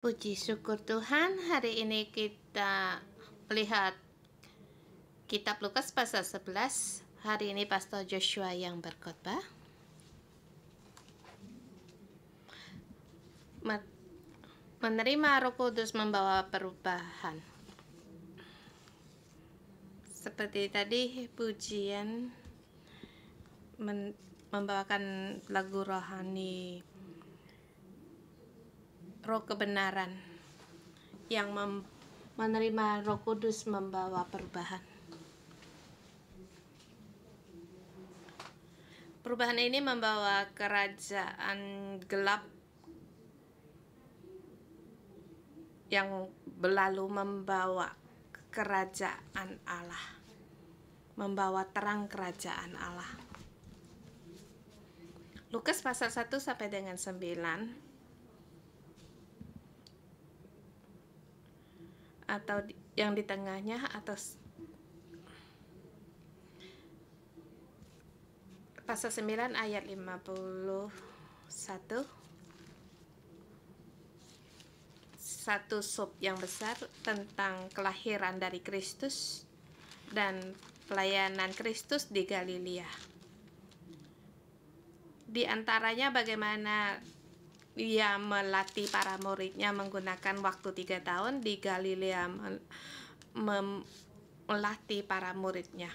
Puji syukur Tuhan, hari ini kita melihat kitab Lukas pasal 11. Hari ini Pastor Joshua yang berkhotbah. Menerima Roh Kudus membawa perubahan. Seperti tadi pujian membawakan lagu rohani Roh Kebenaran yang menerima Roh Kudus membawa perubahan. Perubahan ini membawa kerajaan gelap yang berlalu membawa kerajaan Allah, membawa terang kerajaan Allah. Lukas pasal 1 sampai dengan 9 atau yang di tengahnya atau pasal 9 ayat 51. Satu sub yang besar tentang kelahiran dari Kristus dan pelayanan Kristus di Galilea. Di antaranya bagaimana Ia melatih para muridnya menggunakan waktu 3 tahun di Galilea, melatih para muridnya.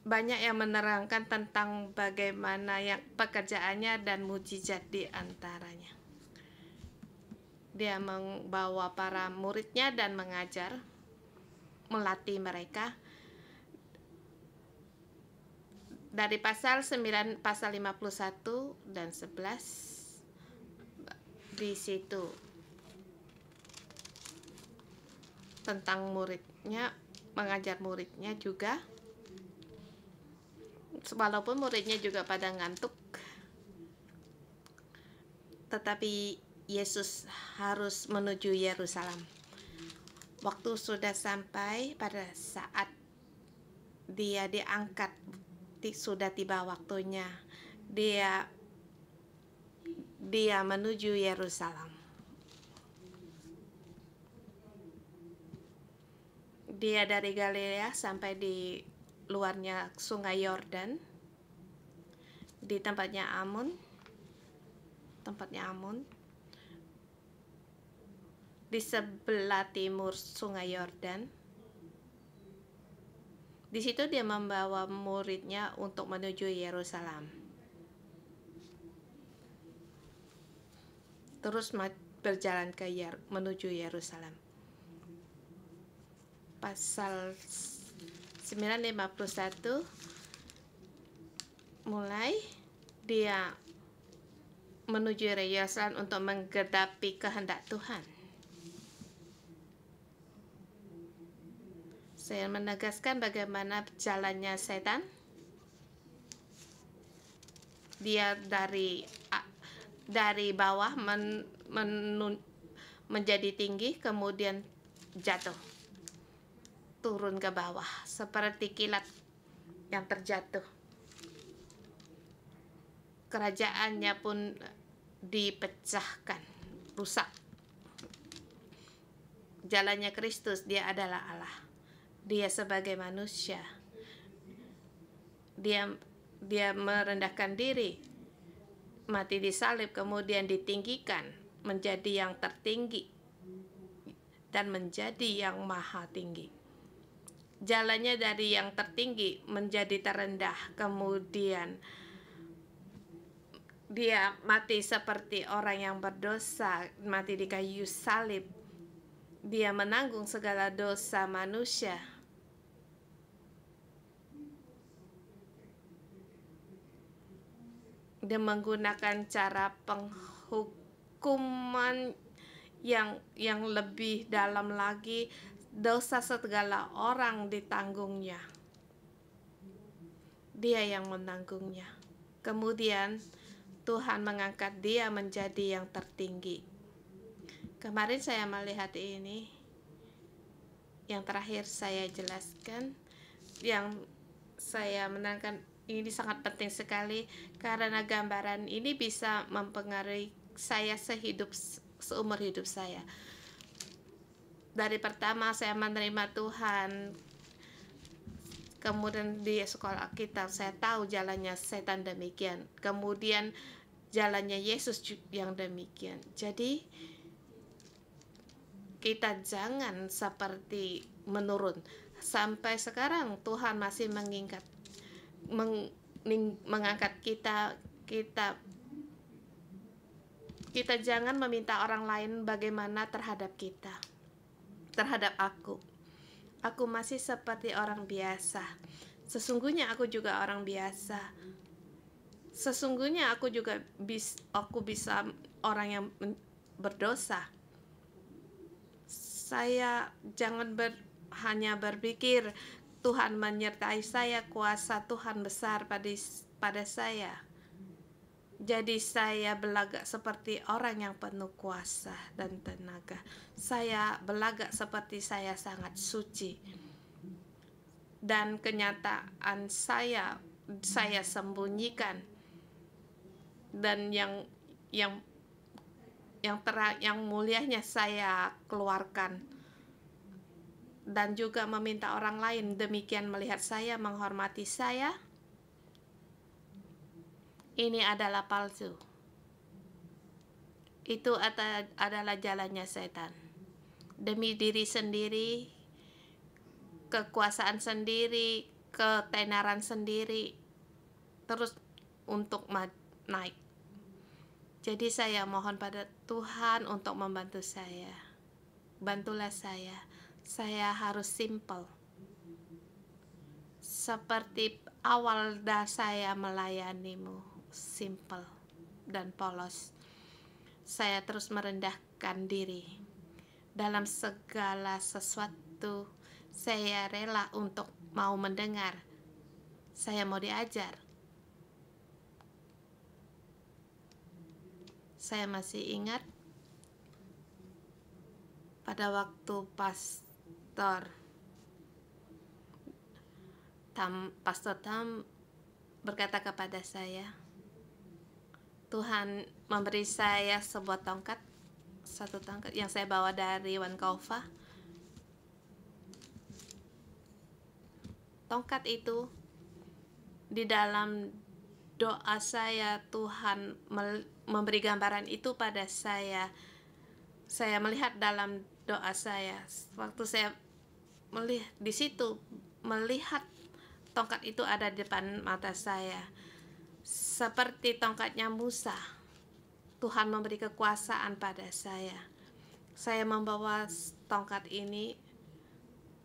Banyak yang menerangkan tentang bagaimana yang pekerjaannya dan mujizat di antaranya. Dia membawa para muridnya dan mengajar, melatih mereka. Dari pasal 9, pasal 51 dan 11 di situ tentang muridnya, mengajar muridnya juga. Walaupun muridnya juga pada ngantuk, tetapi Yesus harus menuju Yerusalem. Waktu sudah sampai pada saat Dia diangkat, sudah tiba waktunya dia menuju Yerusalem. Dia dari Galilea sampai di luarnya Sungai Yordan, di tempatnya Amun, di sebelah timur Sungai Yordan. Di situ dia membawa muridnya untuk menuju Yerusalem. Terus berjalan menuju Yerusalem. Pasal 9:51 mulai dia menuju Yerusalem untuk menggenapi kehendak Tuhan. Saya menegaskan bagaimana jalannya setan. Dia dari bawah menjadi tinggi, kemudian jatuh, turun ke bawah seperti kilat yang terjatuh. Kerajaannya pun dipecahkan, rusak. Jalannya Kristus, Dia adalah Allah. Dia sebagai manusia, dia merendahkan diri, mati disalib, kemudian ditinggikan menjadi yang tertinggi dan menjadi yang maha tinggi. Jalannya dari yang tertinggi menjadi terendah, kemudian Dia mati seperti orang yang berdosa, mati di kayu salib. Dia menanggung segala dosa manusia. Dia menggunakan cara penghukuman yang lebih dalam lagi. Dosa segala orang ditanggungnya. Dia yang menanggungnya. Kemudian Tuhan mengangkat Dia menjadi yang tertinggi. Kemarin saya melihat ini, yang terakhir saya jelaskan, yang saya menerangkan Ini sangat penting sekali karena gambaran ini bisa mempengaruhi saya seumur hidup saya. Dari pertama saya menerima Tuhan, kemudian di sekolah kita saya tahu jalannya setan demikian, kemudian jalannya Yesus yang demikian. Jadi kita jangan seperti menurun. Sampai sekarang Tuhan masih mengangkat kita. Kita jangan meminta orang lain bagaimana terhadap kita, terhadap aku. Aku masih seperti orang biasa. Sesungguhnya aku juga orang biasa. Sesungguhnya aku bisa orang yang berdosa. Saya jangan hanya berpikir Tuhan menyertai saya, kuasa Tuhan besar pada saya. Jadi saya belagak seperti orang yang penuh kuasa dan tenaga. Saya belagak seperti saya sangat suci. Dan kenyataan saya sembunyikan. Dan yang mulianya saya keluarkan, dan juga meminta orang lain demikian melihat saya, menghormati saya. Ini adalah palsu. Itu adalah jalannya setan. Demi diri sendiri, kekuasaan sendiri, ketenaran sendiri, terus untuk naik. Jadi saya mohon pada Tuhan untuk membantu saya. Bantulah saya. Saya harus simple. Seperti awal saya melayanimu, simple dan polos. Saya terus merendahkan diri. Dalam segala sesuatu, saya rela untuk mau mendengar. Saya mau diajar. Saya masih ingat pada waktu Pastor Tam berkata kepada saya, Tuhan memberi saya sebuah satu tongkat yang saya bawa dari Vancouver. Tongkat itu di dalam doa saya, Tuhan memberi gambaran itu pada saya. Saya melihat dalam doa saya, waktu saya melihat di situ, melihat tongkat itu ada di depan mata saya, seperti tongkatnya Musa. Tuhan memberi kekuasaan pada saya. Saya membawa tongkat ini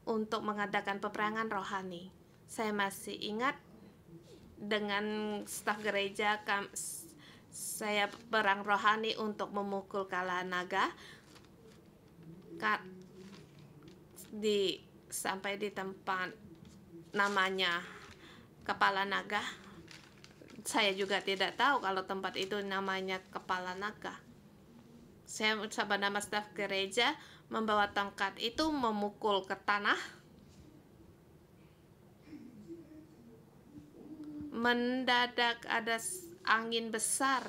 untuk mengadakan peperangan rohani. Saya masih ingat dengan staf gereja saya perang rohani untuk memukul kala naga. Sampai di tempat namanya kepala naga. Saya juga tidak tahu kalau tempat itu namanya kepala naga. Saya bersama nama staf gereja membawa tongkat itu memukul ke tanah. Mendadak ada angin besar.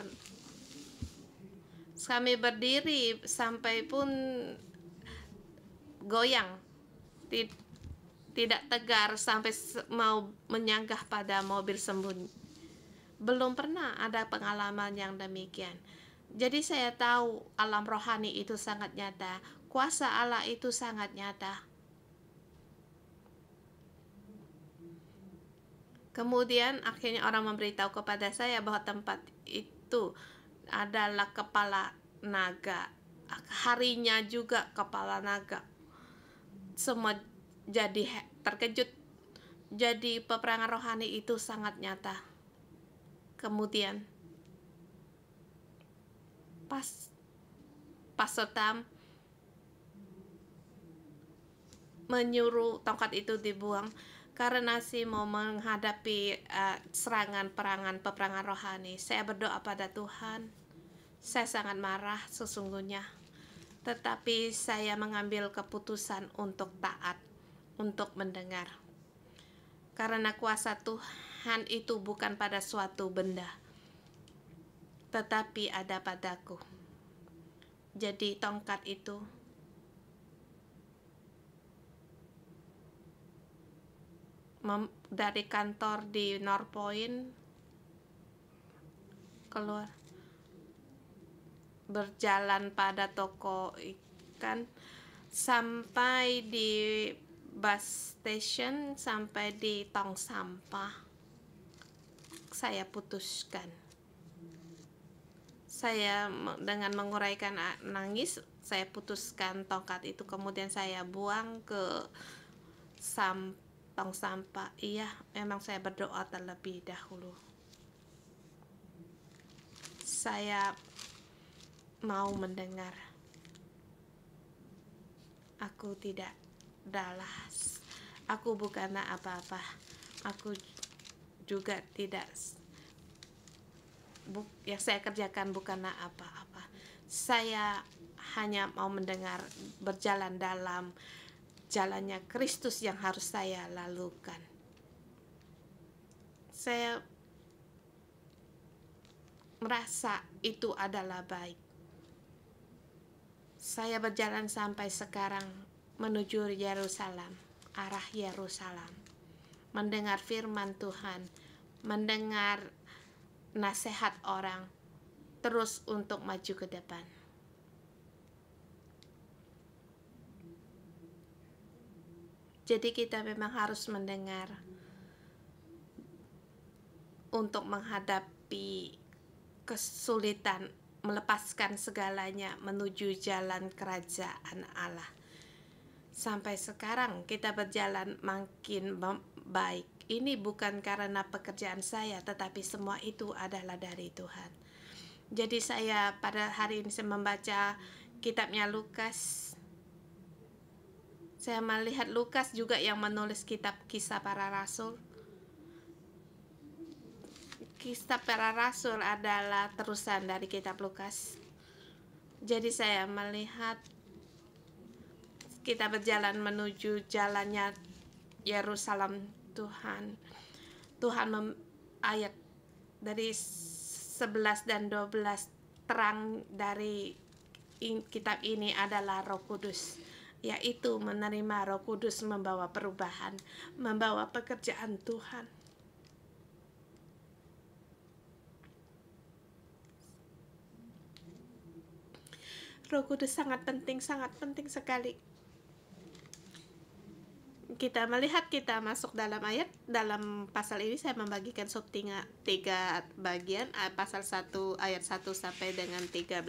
Kami berdiri sampai pun goyang, tidak tegar sampai mau menyanggah pada mobil sembunyi. Belum pernah ada pengalaman yang demikian. Jadi saya tahu alam rohani itu sangat nyata, kuasa Allah itu sangat nyata. Kemudian akhirnya orang memberitahu kepada saya bahwa tempat itu adalah kepala naga. Harinya juga kepala naga. Semua jadi terkejut. Jadi peperangan rohani itu sangat nyata. Kemudian Pastor Tam menyuruh tongkat itu dibuang karena mau menghadapi peperangan rohani. Saya berdoa pada Tuhan. Saya sangat marah sesungguhnya, tetapi saya mengambil keputusan untuk taat, untuk mendengar. Karena kuasa Tuhan kelebihan itu bukan pada suatu benda, tetapi ada padaku. Jadi tongkat itu dari kantor di North Point keluar, berjalan pada toko ikan sampai di bus station, sampai di tong sampah. Saya putuskan, saya dengan menguraikan nangis, saya putuskan tongkat itu, kemudian saya buang ke tong sampah. Iya, memang saya berdoa terlebih dahulu. Saya mau mendengar. Aku tidak dalas. Aku bukanlah apa-apa. Aku juga tidak. Yang saya kerjakan bukanlah apa-apa. Saya hanya mau mendengar, berjalan dalam jalannya Kristus yang harus saya lalukan. Saya merasa itu adalah baik. Saya berjalan sampai sekarang menuju Yerusalem, arah Yerusalem, mendengar firman Tuhan, mendengar nasihat orang, terus untuk maju ke depan. Jadi kita memang harus mendengar untuk menghadapi kesulitan, melepaskan segalanya menuju jalan kerajaan Allah. Sampai sekarang kita berjalan makin baik. Ini bukan karena pekerjaan saya, tetapi semua itu adalah dari Tuhan. Jadi saya pada hari ini saya membaca kitabnya Lukas. Saya melihat Lukas juga yang menulis kitab Kisah Para Rasul. Kisah Para Rasul adalah terusan dari kitab Lukas. Jadi saya melihat kita berjalan menuju jalannya Yerusalem Tuhan. Ayat dari 11 dan 12, terang dari kitab ini adalah Roh Kudus, yaitu menerima Roh Kudus membawa perubahan, membawa pekerjaan Tuhan. Roh Kudus sangat penting sekali. Kita melihat, kita masuk dalam ayat, dalam pasal ini saya membagikan sub 3 bagian, pasal 1 ayat 1 sampai dengan 13.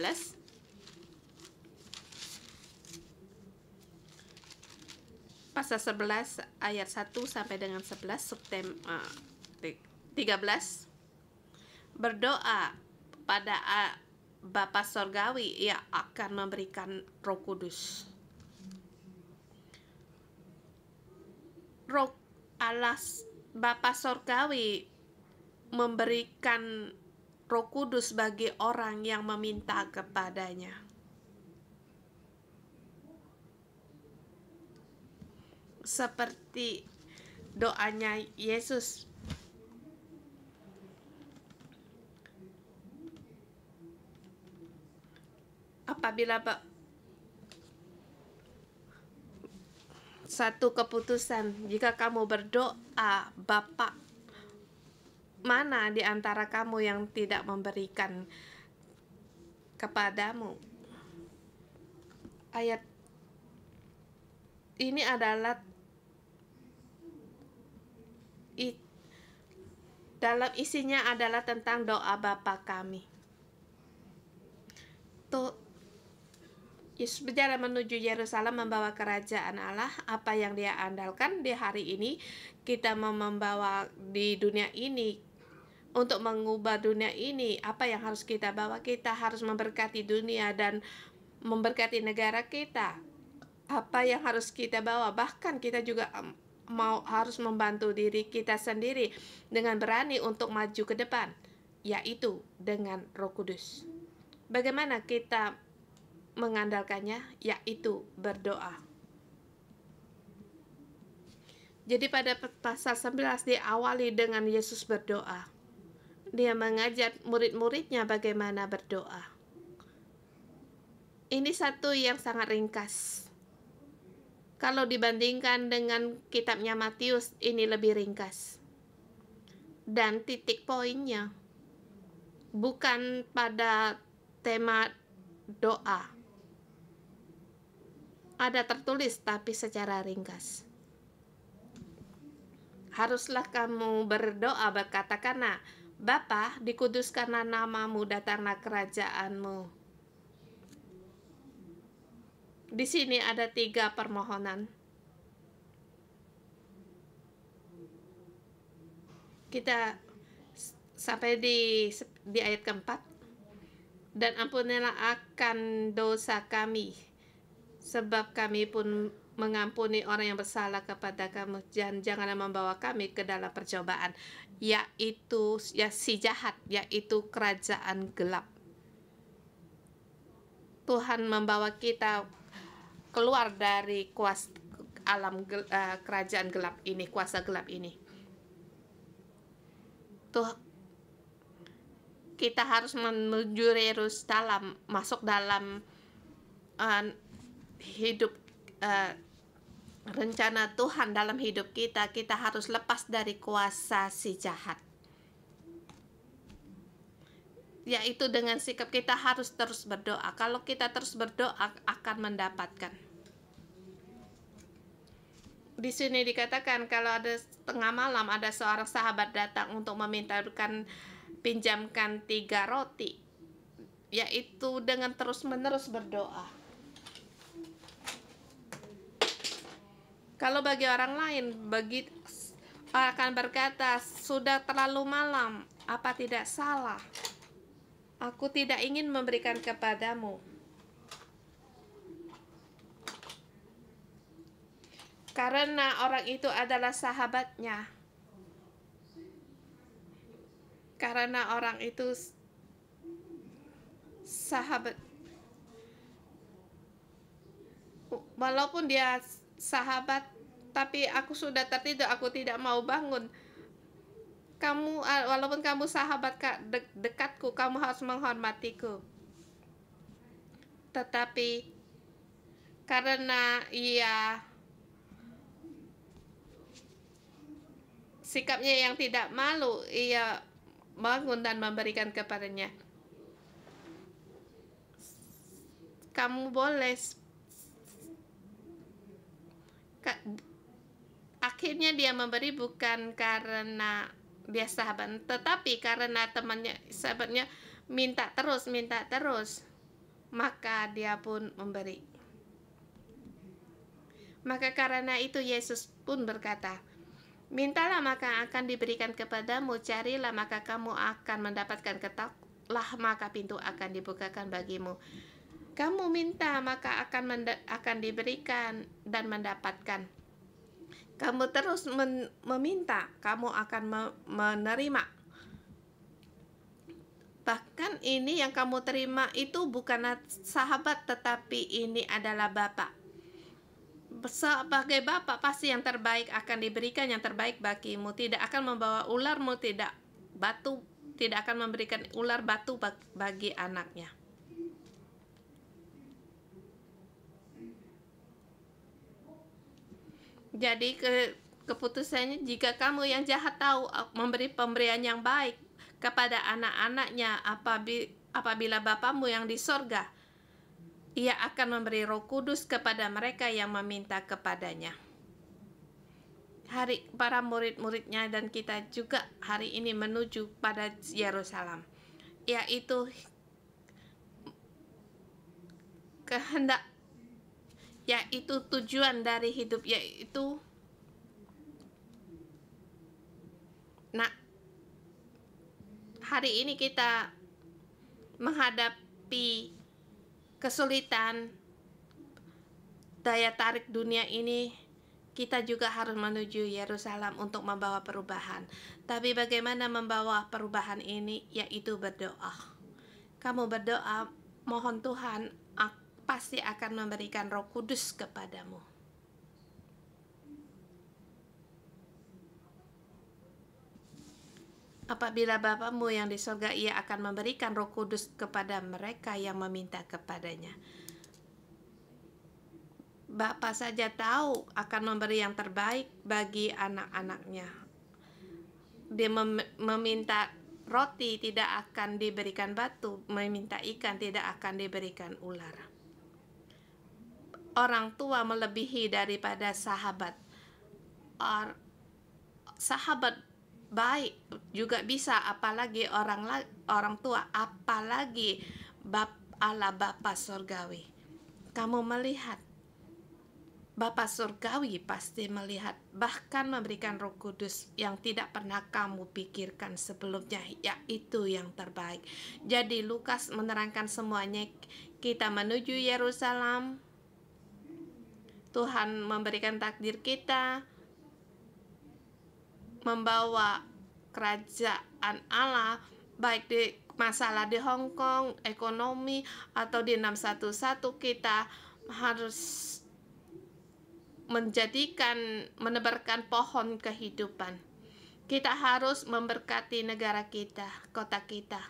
Pasal 11 ayat 1 sampai dengan 11, subtem 13. Berdoa pada Bapa Sorgawi, Ia akan memberikan Roh Kudus. Roh Allah Bapa Sorgawi memberikan Roh Kudus bagi orang yang meminta kepadanya. Seperti doanya Yesus, apabila satu keputusan, jika kamu berdoa, Bapa, mana di antara kamu yang tidak memberikan kepadamu? Ayat ini adalah dalam isinya adalah tentang doa Bapa kami. Yesus berjalan menuju Yerusalem membawa kerajaan Allah. Apa yang Dia andalkan di hari ini, kita mau membawa di dunia ini. Untuk mengubah dunia ini, apa yang harus kita bawa? Kita harus memberkati dunia dan memberkati negara kita. Apa yang harus kita bawa? Bahkan kita juga harus membantu diri kita sendiri dengan berani untuk maju ke depan, yaitu dengan Roh Kudus. Bagaimana kita mengandalkannya? Yaitu berdoa. Jadi pada pasal 11 diawali dengan Yesus berdoa. Dia mengajar murid-muridnya bagaimana berdoa. Ini satu yang sangat ringkas. Kalau dibandingkan dengan kitabnya Matius, ini lebih ringkas. Dan titik poinnya bukan pada tema doa. Ada tertulis tapi secara ringkas. Haruslah kamu berdoa berkata-kata, Bapa, dikuduskanlah namamu, datanglah kerajaanmu. Di sini ada 3 permohonan. Kita sampai di ayat keempat. Dan ampunilah akan dosa kami, sebab kami pun mengampuni orang yang bersalah kepada kamu, dan janganlah membawa kami ke dalam percobaan, yaitu si jahat, yaitu kerajaan gelap. Tuhan membawa kita keluar dari kuasa kerajaan gelap ini, kuasa gelap ini. Kita harus menuju Yerusalem, masuk dalam hidup rencana Tuhan dalam hidup kita. Kita harus lepas dari kuasa si jahat, yaitu dengan sikap kita harus terus berdoa. Kalau kita terus berdoa akan mendapatkan. Di sini dikatakan kalau ada tengah malam ada seorang sahabat datang untuk pinjamkan 3 roti, yaitu dengan terus-menerus berdoa. Kalau bagi orang lain, akan berkata, sudah terlalu malam, apa tidak salah? Aku tidak ingin memberikan kepadamu. Karena orang itu adalah sahabatnya. Karena orang itu sahabat. Walaupun dia sahabat, tapi aku sudah tertidur, aku tidak mau bangun. Walaupun kamu sahabat dekatku, kamu harus menghormatiku. Tetapi karena ia sikapnya yang tidak malu, ia bangun dan memberikan kepadanya. Kamu boleh. Akhirnya dia memberi bukan karena dia sahabat, tetapi karena temannya, sahabatnya minta terus, maka dia pun memberi. Maka karena itu Yesus pun berkata, mintalah maka akan diberikan kepadamu, carilah maka kamu akan mendapatkan, ketuklah maka pintu akan dibukakan bagimu. Kamu minta maka akan diberikan dan mendapatkan. Kamu terus meminta, kamu akan menerima. Bahkan ini yang kamu terima itu bukan sahabat, tetapi ini adalah Bapa. Sebagai Bapa pasti yang terbaik akan diberikan, yang terbaik bagimu. Tidak akan membawa ularmu, tidak akan memberikan ular batu bagi anaknya. Jadi keputusannya, jika kamu yang jahat tahu memberi pemberian yang baik kepada anak-anaknya, apabila Bapamu yang di sorga, ia akan memberi Roh Kudus kepada mereka yang meminta kepadanya. Para murid-muridnya dan kita juga hari ini menuju pada Yerusalem, yaitu kehendak, yaitu tujuan dari hidup, yaitu hari ini kita menghadapi kesulitan, daya tarik dunia ini, kita juga harus menuju Yerusalem untuk membawa perubahan. Tapi bagaimana membawa perubahan ini? Yaitu berdoa. Kamu berdoa, mohon Tuhan pasti akan memberikan Roh Kudus kepadamu. Apabila Bapamu yang di surga, Ia akan memberikan Roh Kudus kepada mereka yang meminta kepadanya. Bapa saja tahu akan memberi yang terbaik bagi anak-anaknya. Dia meminta roti, tidak akan diberikan batu. Meminta ikan, tidak akan diberikan ular. Orang tua melebihi daripada sahabat. Sahabat baik juga bisa, apalagi orang tua, apalagi Allah Bapa Surgawi. Kamu melihat, Bapa Surgawi pasti melihat, bahkan memberikan Roh Kudus yang tidak pernah kamu pikirkan sebelumnya, yaitu yang terbaik. Jadi Lukas menerangkan semuanya. Kita menuju Yerusalem, Tuhan memberikan takdir kita membawa kerajaan Allah, baik di masalah di Hong Kong, ekonomi, atau di 611, kita harus menebarkan pohon kehidupan. Kita harus memberkati negara kita, kota kita.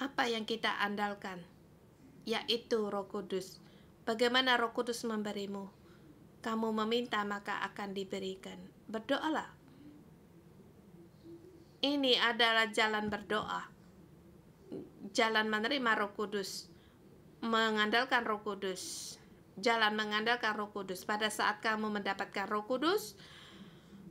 Apa yang kita andalkan? Yaitu Roh Kudus. Bagaimana Roh Kudus memberimu? Kamu meminta, maka akan diberikan. Berdoalah. Ini adalah jalan berdoa. Jalan menerima Roh Kudus. Mengandalkan Roh Kudus. Jalan mengandalkan Roh Kudus. Pada saat kamu mendapatkan Roh Kudus,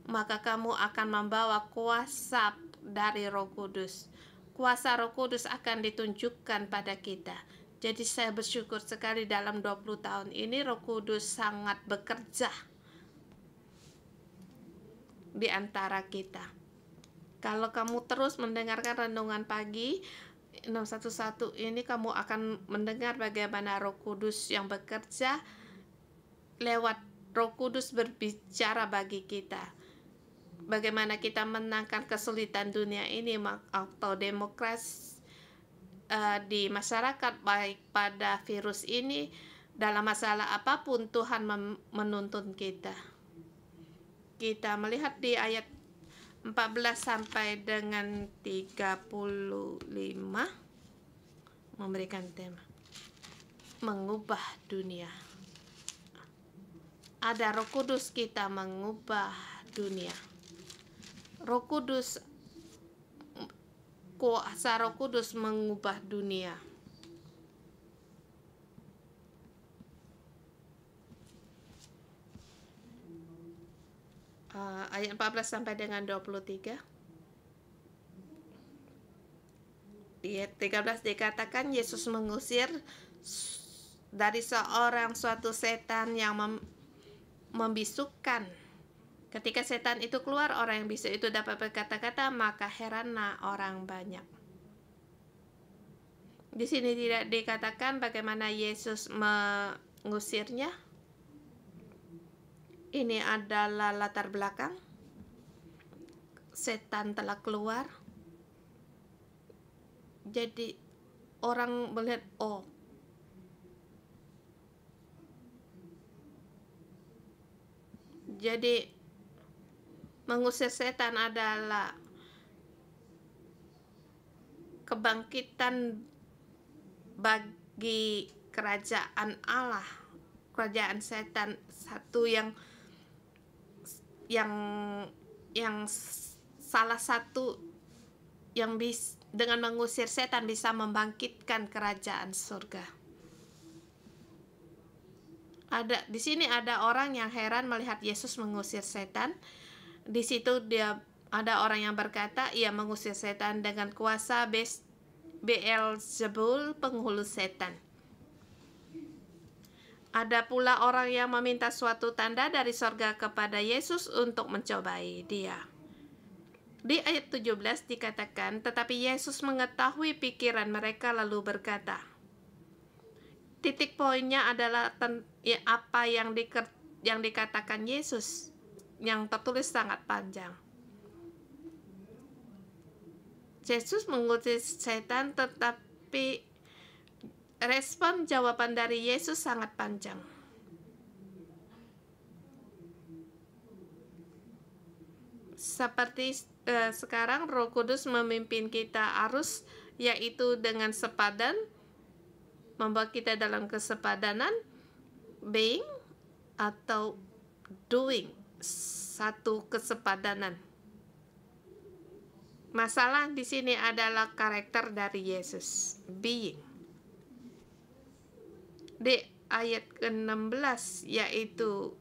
maka kamu akan membawa kuasa dari Roh Kudus. Kuasa Roh Kudus akan ditunjukkan pada kita. Jadi saya bersyukur sekali dalam 20 tahun ini Roh Kudus sangat bekerja di antara kita. Kalau kamu terus mendengarkan renungan pagi 611 ini, kamu akan mendengar bagaimana Roh Kudus yang bekerja lewat Roh Kudus berbicara bagi kita. Bagaimana kita menangkan kesulitan dunia ini atau demokrasi di masyarakat, baik pada virus ini, dalam masalah apapun Tuhan menuntun kita. Kita melihat di ayat 14 sampai dengan 35 memberikan tema mengubah dunia. Ada Roh Kudus, kita mengubah dunia. Roh Kudus, kuasa Roh Kudus mengubah dunia. Ayat 14 sampai dengan 23. Di ayat 13 dikatakan Yesus mengusir dari seorang suatu setan yang membisukkan. Ketika setan itu keluar, orang yang bisu itu dapat berkata-kata, maka heranlah orang banyak. Di sini tidak dikatakan bagaimana Yesus mengusirnya. Ini adalah latar belakang. Setan telah keluar. Jadi orang melihat, oh, jadi mengusir setan adalah kebangkitan bagi kerajaan Allah. Kerajaan setan satu yang salah satu yang dengan mengusir setan bisa membangkitkan kerajaan surga. Di sini ada orang yang heran melihat Yesus mengusir setan. Di situ ada orang yang berkata, ia mengusir setan dengan kuasa Beelzebul, penghulu setan. Ada pula orang yang meminta suatu tanda dari sorga kepada Yesus untuk mencobai dia. Di ayat 17 dikatakan, tetapi Yesus mengetahui pikiran mereka lalu berkata. Titik poinnya adalah apa yang dikatakan Yesus, yang tertulis sangat panjang. Yesus mengusir setan, tetapi respon jawaban dari Yesus sangat panjang. Seperti sekarang Roh Kudus memimpin kita arus, yaitu dengan sepadan, membawa kita dalam kesepadanan, being atau doing, satu kesepadanan. Masalah di sini adalah karakter dari Yesus, being. Di ayat ke-16 yaitu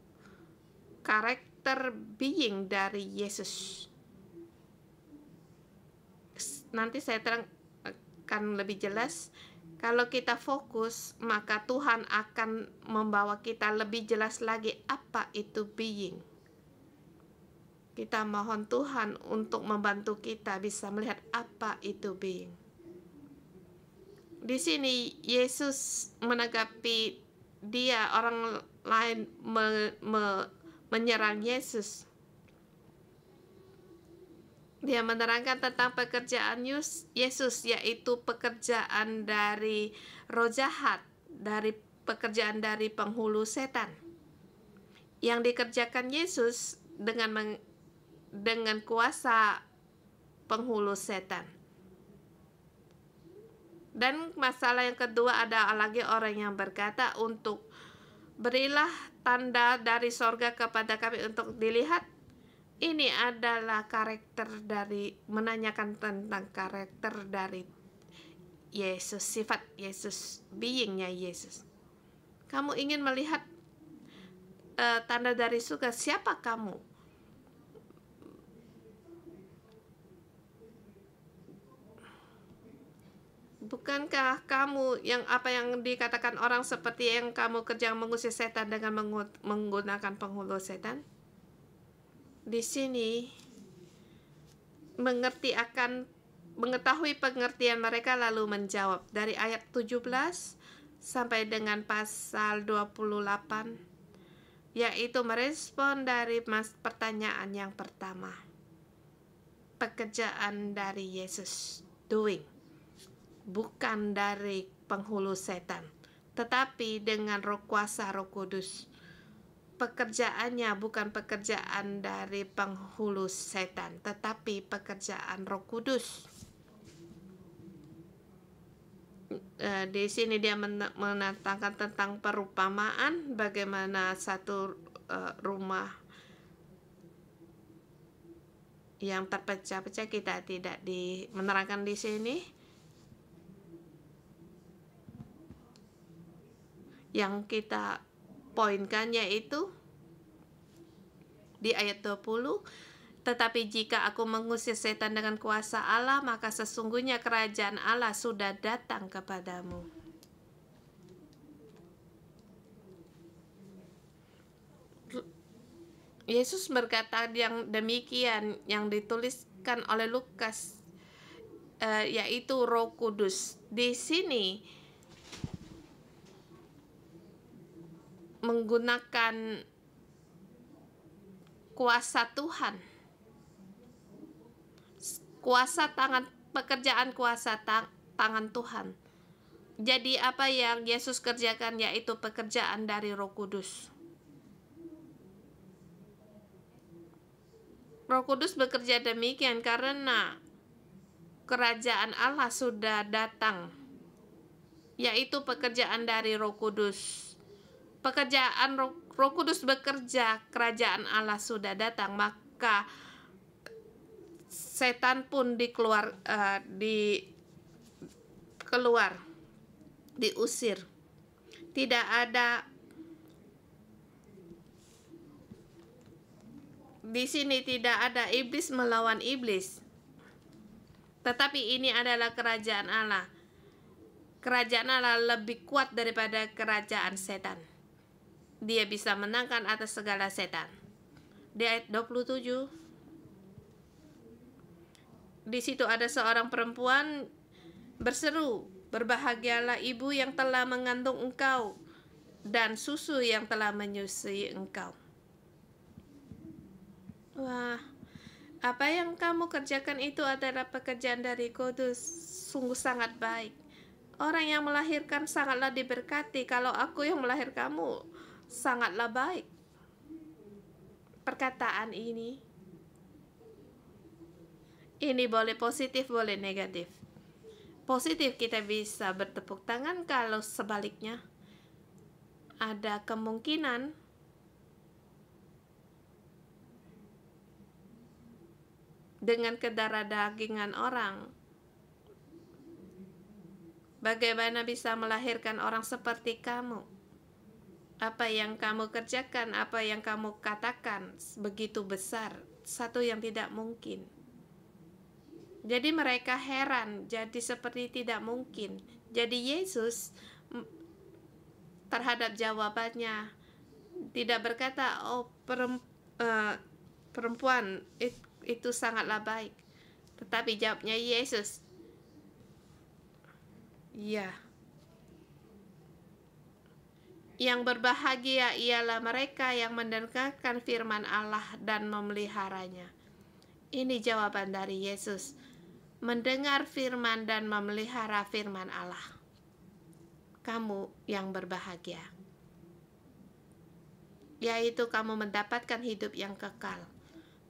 karakter being dari Yesus. Nanti saya terangkan lebih jelas. Kalau kita fokus, maka Tuhan akan membawa kita lebih jelas lagi apa itu being. Kita mohon Tuhan untuk membantu kita bisa melihat apa itu being. Di sini Yesus menanggapi orang lain menyerang Yesus. Dia menerangkan tentang pekerjaan Yesus, yaitu pekerjaan dari roh jahat, dari pekerjaan dari penghulu setan. Yang dikerjakan Yesus dengan kuasa penghulu setan. Dan masalah yang kedua, ada lagi orang yang berkata untuk berilah tanda dari sorga kepada kami untuk dilihat. Ini adalah karakter dari, menanyakan tentang karakter dari Yesus, sifat Yesus, being-nya Yesus. Kamu ingin melihat tanda dari surga, siapa kamu? Bukankah kamu yang apa yang dikatakan orang seperti yang kamu kerja mengusir setan dengan menggunakan penghulu setan? Di sini mengetahui pengertian mereka lalu menjawab dari ayat 17 sampai dengan pasal 28, yaitu merespon dari pertanyaan yang pertama. Pekerjaan dari Yesus, doing, bukan dari penghulu setan, tetapi dengan kuasa Roh Kudus. Pekerjaannya bukan pekerjaan dari penghulu setan, tetapi pekerjaan Roh Kudus. Di sini dia menantangkan tentang perumpamaan, bagaimana satu rumah yang terpecah-pecah, kita tidak menerangkan di sini. Yang kita poinkan yaitu di ayat 20, tetapi jika aku mengusir setan dengan kuasa Allah, maka sesungguhnya kerajaan Allah sudah datang kepadamu. Yesus berkata yang demikian yang dituliskan oleh Lukas, yaitu Roh Kudus. Di sini menggunakan kuasa Tuhan, kuasa tangan, pekerjaan kuasa tangan Tuhan. Jadi apa yang Yesus kerjakan yaitu pekerjaan dari Roh Kudus. Roh Kudus bekerja demikian karena kerajaan Allah sudah datang, yaitu pekerjaan dari Roh Kudus. Pekerjaan Roh Kudus bekerja, kerajaan Allah sudah datang, maka setan pun diusir. Tidak ada di sini, tidak ada iblis melawan iblis, tetapi ini adalah kerajaan Allah. Kerajaan Allah lebih kuat daripada kerajaan setan. Dia bisa menangkan atas segala setan. Di ayat 27, di situ ada seorang perempuan berseru, berbahagialah ibu yang telah mengandung engkau dan susu yang telah menyusui engkau. Wah, apa yang kamu kerjakan itu adalah pekerjaan dari Kudus, sungguh sangat baik. Orang yang melahirkan sangatlah diberkati. Kalau aku yang melahirkanmu, sangatlah baik. Perkataan ini Ini boleh positif, boleh negatif. Positif kita bisa bertepuk tangan, kalau sebaliknya ada kemungkinan dengan kedaradagingan orang. Bagaimana bisa melahirkan orang seperti kamu? Apa yang kamu kerjakan, apa yang kamu katakan begitu besar, satu yang tidak mungkin. Jadi mereka heran, jadi seperti tidak mungkin. Jadi Yesus terhadap jawabannya tidak berkata, oh perempuan itu sangatlah baik. Tetapi jawabnya Yesus, ya, yang berbahagia ialah mereka yang mendengarkan firman Allah dan memeliharanya. Ini jawaban dari Yesus. Mendengar firman dan memelihara firman Allah. Kamu yang berbahagia. Yaitu kamu mendapatkan hidup yang kekal.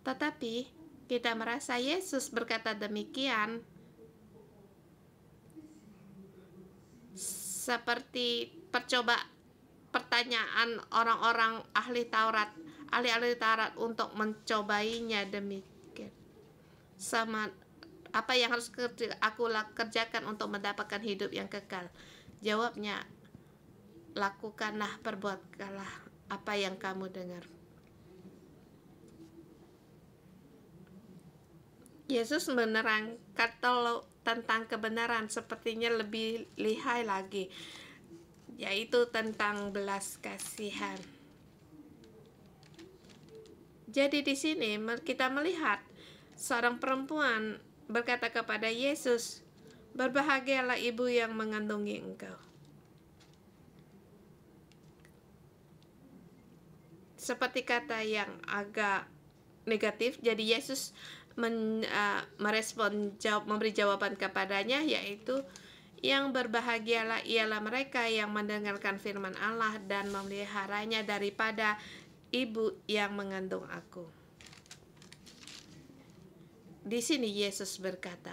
Tetapi kita merasa Yesus berkata demikian seperti pertanyaan orang-orang ahli Taurat untuk mencobainya demikian. Sama apa yang harus aku kerjakan untuk mendapatkan hidup yang kekal? Jawabnya, lakukanlah, perbuatkanlah apa yang kamu dengar. Yesus menerangkan tentang kebenaran sepertinya lebih lihai lagi, yaitu tentang belas kasihan. Jadi di sini kita melihat seorang perempuan berkata kepada Yesus, berbahagialah ibu yang mengandungi engkau. Seperti kata yang agak negatif, jadi Yesus memberi jawaban kepadanya, yaitu yang berbahagialah ialah mereka yang mendengarkan firman Allah dan memeliharanya daripada ibu yang mengandung aku. Di sini Yesus berkata,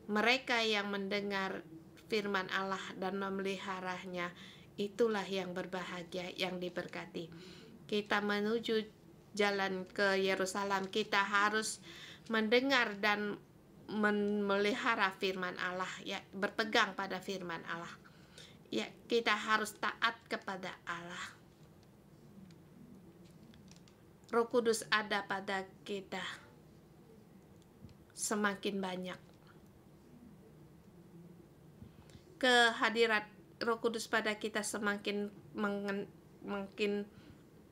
mereka yang mendengar firman Allah dan memeliharanya, itulah yang berbahagia, yang diberkati. Kita menuju jalan ke Yerusalem, kita harus mendengar dan memelihara firman Allah, ya, berpegang pada firman Allah. Ya, kita harus taat kepada Allah. Roh Kudus ada pada kita semakin banyak. Kehadiran Roh Kudus pada kita semakin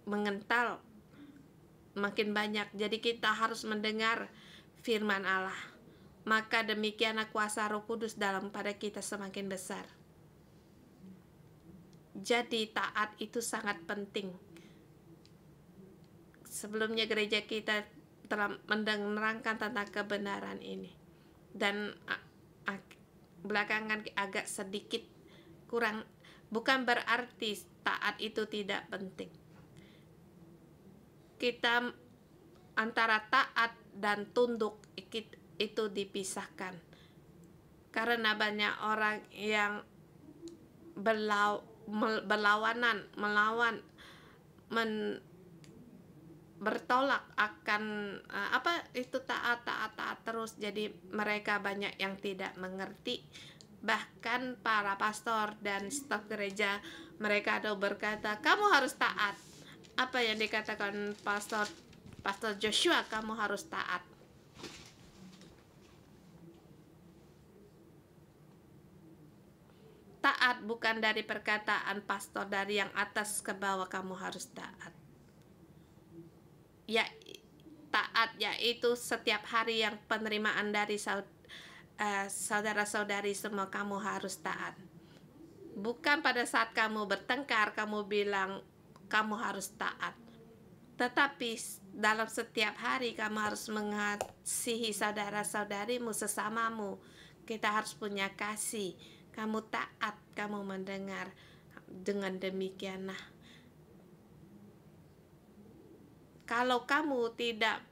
mengental, makin banyak. Jadi kita harus mendengar firman Allah. Maka demikianlah kuasa Roh Kudus dalam pada kita semakin besar. Jadi taat itu sangat penting. Sebelumnya gereja kita telah menerangkan tentang kebenaran ini, dan belakangan agak sedikit kurang. Bukan berarti taat itu tidak penting. Kita antara taat dan tunduk itu dipisahkan, karena banyak orang yang bertolak akan apa itu taat terus. Jadi mereka banyak yang tidak mengerti. Bahkan para pastor dan staf gereja, mereka ada berkata, kamu harus taat. Apa yang dikatakan Pastor Joshua, kamu harus taat. Taat bukan dari perkataan pastor dari yang atas ke bawah, kamu harus taat. Ya, taat yaitu setiap hari yang penerimaan dari saudara-saudari semua, kamu harus taat. Bukan pada saat kamu bertengkar kamu bilang kamu harus taat, tetapi dalam setiap hari kamu harus mengasihi saudara-saudarimu, sesamamu. Kita harus punya kasih. Kamu taat, kamu mendengar. Dengan demikianlah, kalau kamu tidak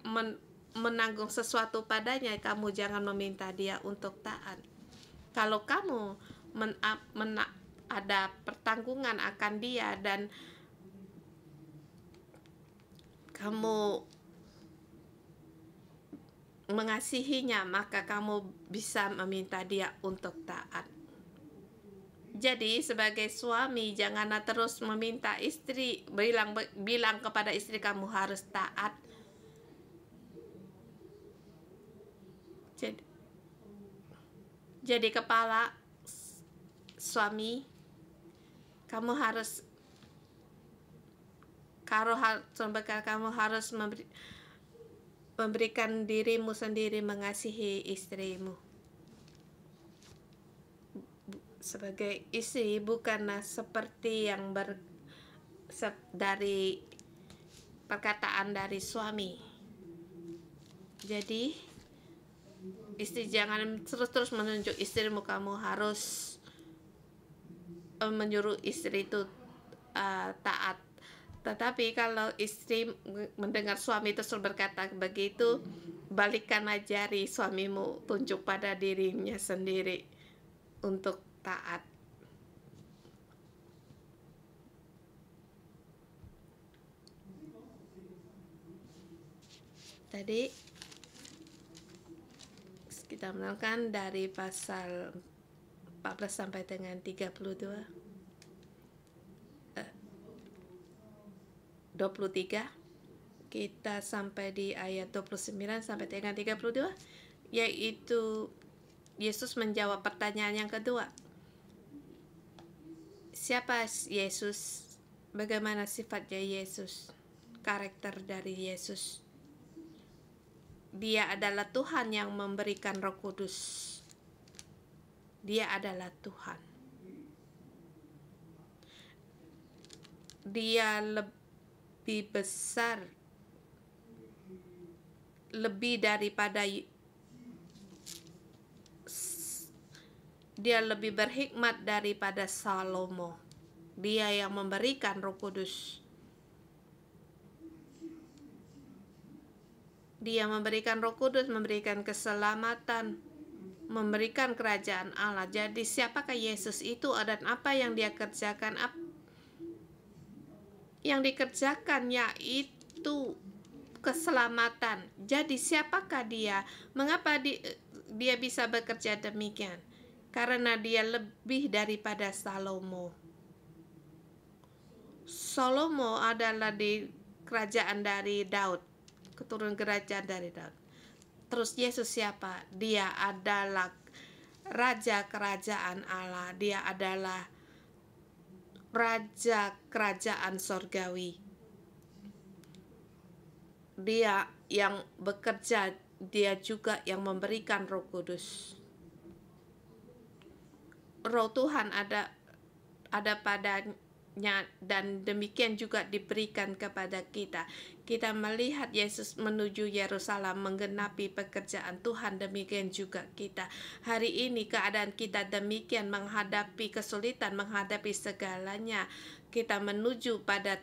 menanggung sesuatu padanya, kamu jangan meminta dia untuk taat. Kalau kamu ada pertanggungan akan dia dan kamu mengasihinya, maka kamu bisa meminta dia untuk taat. Jadi sebagai suami janganlah terus meminta istri, bilang kepada istri kamu harus taat. Jadi kepala suami, kamu harus memberikan dirimu sendiri mengasihi istrimu. Sebagai istri bukanlah seperti yang dari perkataan dari suami. Jadi istri jangan terus menunjuk istrimu, kamu harus menyuruh istri itu taat. Tetapi kalau istri mendengar suami terus berkata begitu, balikkanlah jari suamimu, tunjuk pada dirinya sendiri untuk taat. Tadi kita menemukan dari pasal 14 sampai dengan 23 kita sampai di ayat 29 sampai dengan 32, yaitu Yesus menjawab pertanyaan yang kedua. Siapa Yesus? Bagaimana sifatnya Yesus? Karakter dari Yesus. Dia adalah Tuhan yang memberikan Roh Kudus. Dia adalah Tuhan. Dia lebih besar, lebih daripada, dia lebih berhikmat daripada Salomo. Dia yang memberikan Roh Kudus. Dia memberikan Roh Kudus, memberikan keselamatan, memberikan kerajaan Allah. Jadi siapakah Yesus itu dan apa yang dia kerjakan? Yang dikerjakan yaitu keselamatan. Jadi siapakah dia? Mengapa dia bisa bekerja demikian? Karena dia lebih daripada Salomo. Salomo adalah di kerajaan dari Daud, keturunan kerajaan dari Daud. Terus Yesus siapa? Dia adalah Raja Kerajaan Allah. Dia adalah Raja Kerajaan Sorgawi. Dia yang bekerja, dia juga yang memberikan Roh Kudus. Roh Tuhan ada padanya, dan demikian juga diberikan kepada kita. Kita melihat Yesus menuju Yerusalem menggenapi pekerjaan Tuhan, demikian juga kita. Hari ini keadaan kita demikian, menghadapi kesulitan, menghadapi segalanya. Kita menuju pada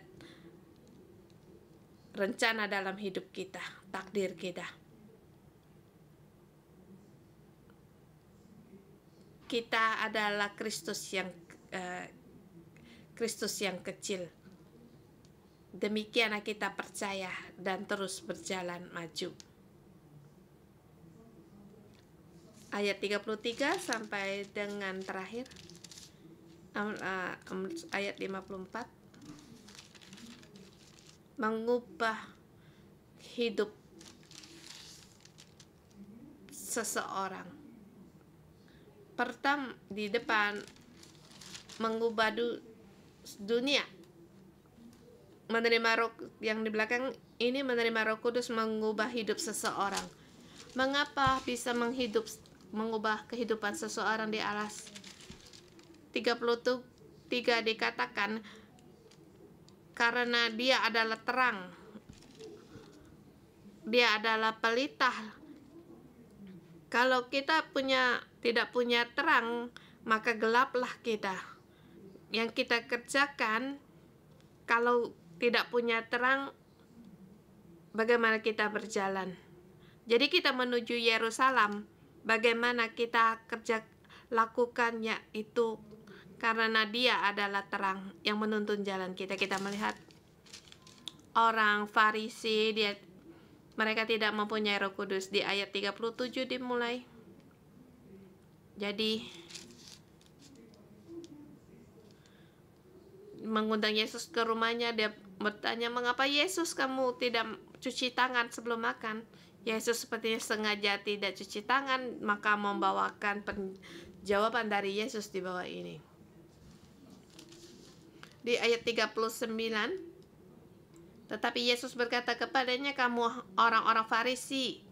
rencana dalam hidup kita, takdir kita. Kita adalah Kristus yang kecil. Demikianlah kita percaya dan terus berjalan maju. Ayat 33 sampai dengan terakhir, ayat 54. Mengubah hidup seseorang. Pertama di depan, mengubah dunia. Menerima roh, yang di belakang ini menerima Roh Kudus mengubah hidup seseorang. Mengapa bisa mengubah kehidupan seseorang? Di alas 33 dikatakan karena dia adalah terang, dia adalah pelita. Kalau kita tidak punya terang, maka gelaplah kita. Yang kita kerjakan, kalau tidak punya terang, bagaimana kita berjalan? Jadi kita menuju Yerusalem, bagaimana kita lakukannya itu karena Dia adalah terang yang menuntun jalan kita. Kita melihat orang Farisi, mereka tidak mempunyai Roh Kudus. Di ayat 37 dimulai. Jadi mengundang Yesus ke rumahnya, dia bertanya, "Mengapa Yesus kamu tidak cuci tangan sebelum makan?" Yesus sepertinya sengaja tidak cuci tangan, maka membawakan jawaban dari Yesus di bawah ini. Di ayat 39, tetapi Yesus berkata kepadanya, "Kamu orang-orang Farisi,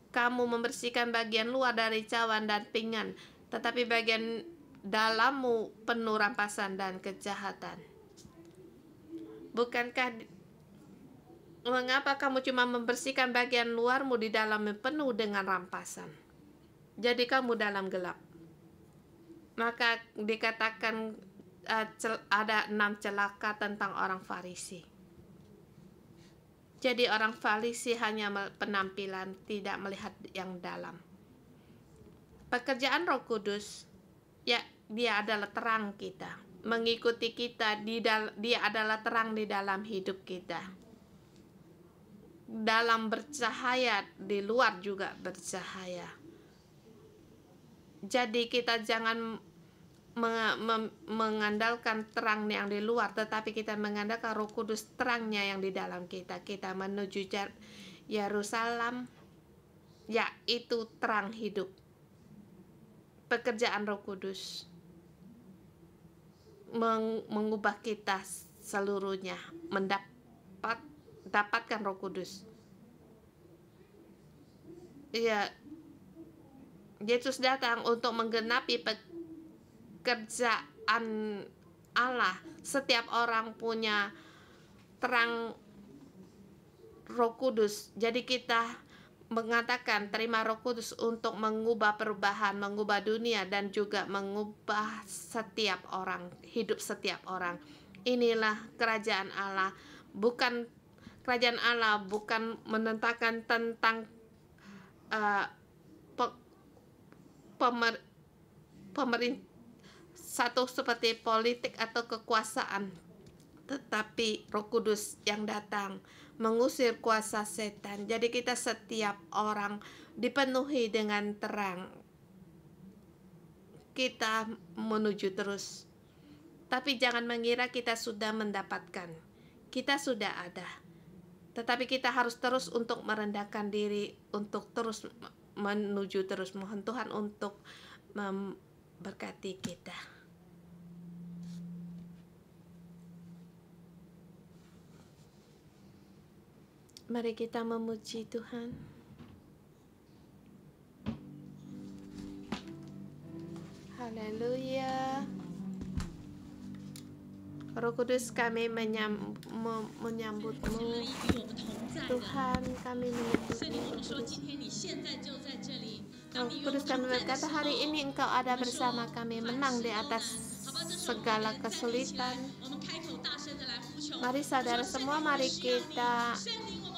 kamu membersihkan bagian luar dari cawan dan pinggan, tetapi bagian dalammu penuh rampasan dan kejahatan. Mengapa kamu cuma membersihkan bagian luarmu, di dalamnya penuh dengan rampasan? Jadi kamu dalam gelap." Maka dikatakan ada 6 celaka tentang orang Farisi. Jadi orang Farisi hanya penampilan, tidak melihat yang dalam. Pekerjaan Roh Kudus, ya, Dia adalah terang kita, mengikuti kita, Dia adalah terang di dalam hidup kita. Dalam bercahaya, di luar juga bercahaya. Jadi kita jangan mengandalkan terang yang di luar, tetapi kita mengandalkan Roh Kudus, terangnya yang di dalam kita. Kita menuju Yerusalem, yaitu terang hidup. Pekerjaan Roh Kudus mengubah kita seluruhnya, dapatkan Roh Kudus. Ya, Yesus datang untuk menggenapi pekerjaan Allah. Setiap orang punya terang Roh Kudus. Jadi kita mengatakan terima Roh Kudus untuk mengubah perubahan, mengubah dunia, dan juga mengubah setiap orang, hidup setiap orang. Inilah kerajaan Allah. Kerajaan Allah bukan menentangkan tentang pemerintah satu seperti politik atau kekuasaan, tetapi Roh Kudus yang datang mengusir kuasa setan. Jadi kita setiap orang dipenuhi dengan terang. Kita menuju terus. Tapi jangan mengira kita sudah mendapatkan. Kita sudah ada. Tetapi kita harus terus untuk merendahkan diri, untuk terus menuju terus. Mohon Tuhan untuk memberkati kita. Mari kita memuji Tuhan. Haleluya. Roh Kudus, kami menyambutmu. Tuhan, kami menyambutmu. Roh Kudus, kami berkata hari ini Engkau ada bersama kami, menang di atas segala kesulitan. Mari saudara semua, mari kita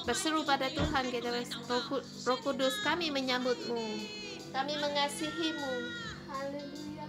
berseru pada Tuhan. Kita Roh Kudus, kami menyambutmu, kami mengasihimu. Haleluya.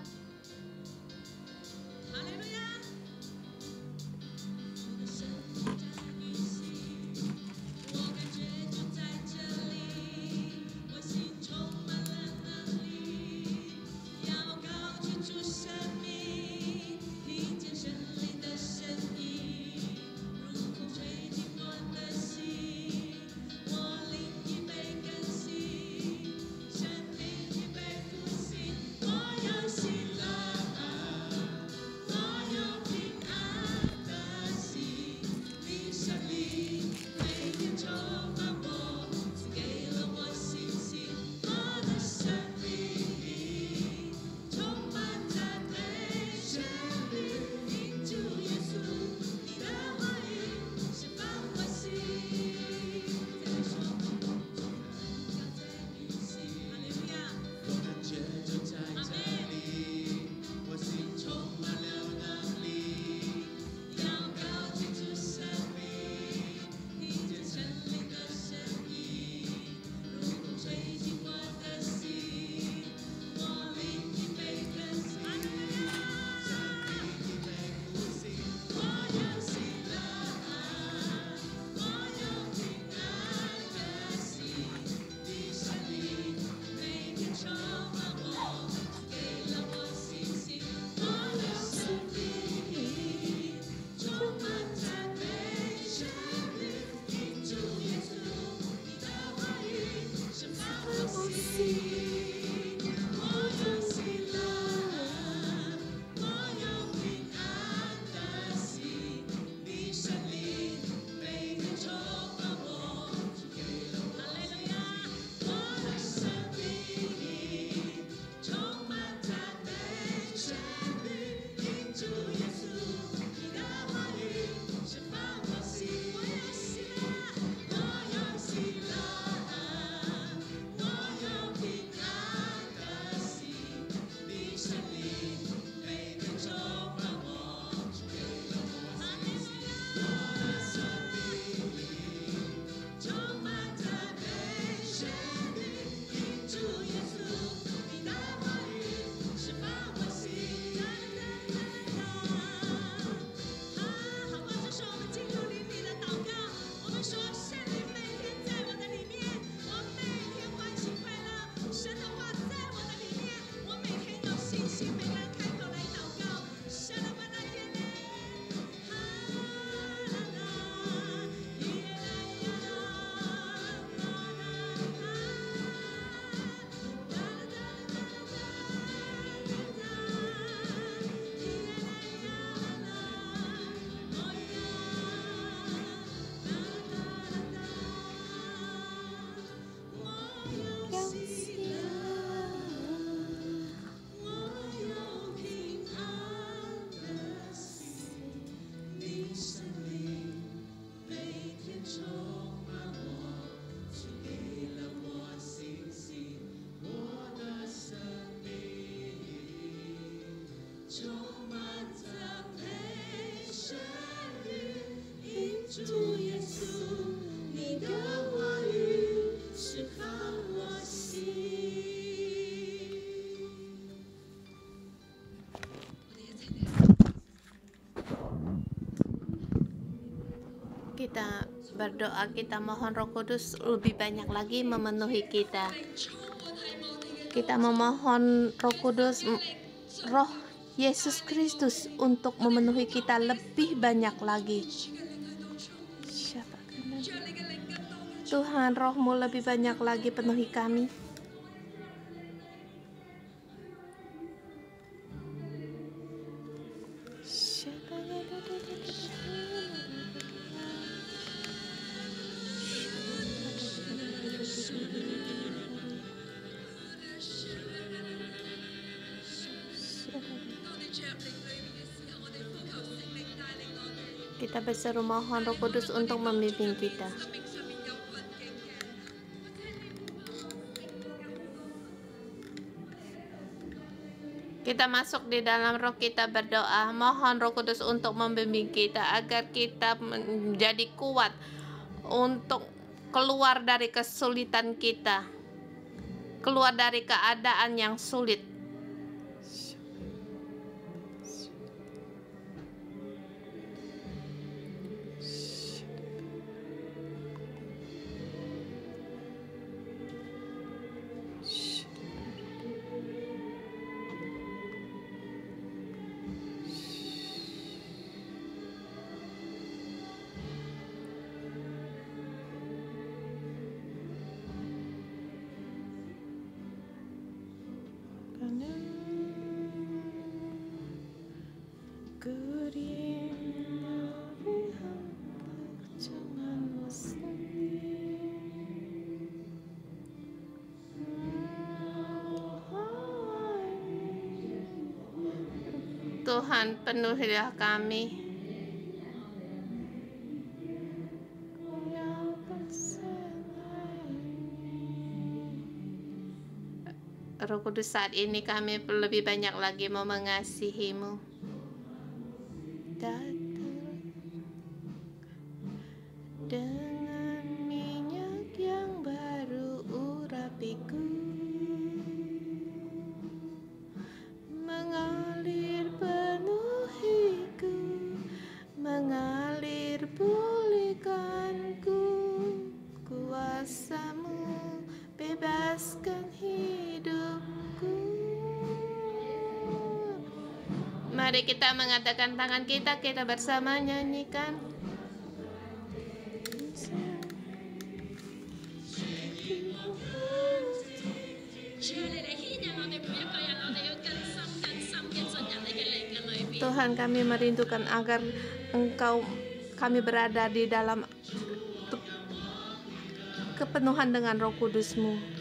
Kita berdoa, kita mohon Roh Kudus lebih banyak lagi memenuhi kita. Kita memohon Roh Kudus, Roh Yesus Kristus untuk memenuhi kita lebih banyak lagi. Tuhan, Roh-Mu lebih banyak lagi penuhi kami. Kita berseru mohon Roh Kudus untuk membimbing kita. Kita masuk di dalam roh, kita berdoa, mohon Roh Kudus untuk membimbing kita agar kita menjadi kuat untuk keluar dari kesulitan kita, keluar dari keadaan yang sulit. Tuhan, penuhilah kami. Roh Kudus, saat ini kami lebih banyak lagi mau mengasihi-Mu. Dengan minyak yang baru urapiku, mengalir penuhiku, mengalir pulihkanku, kuasa-Mu bebaskan hidupku. Mari kita mengatakan tangan kita bersama nyanyikan. Tuhan, kami merindukan agar kami berada di dalam kepenuhan dengan Roh Kudus-Mu.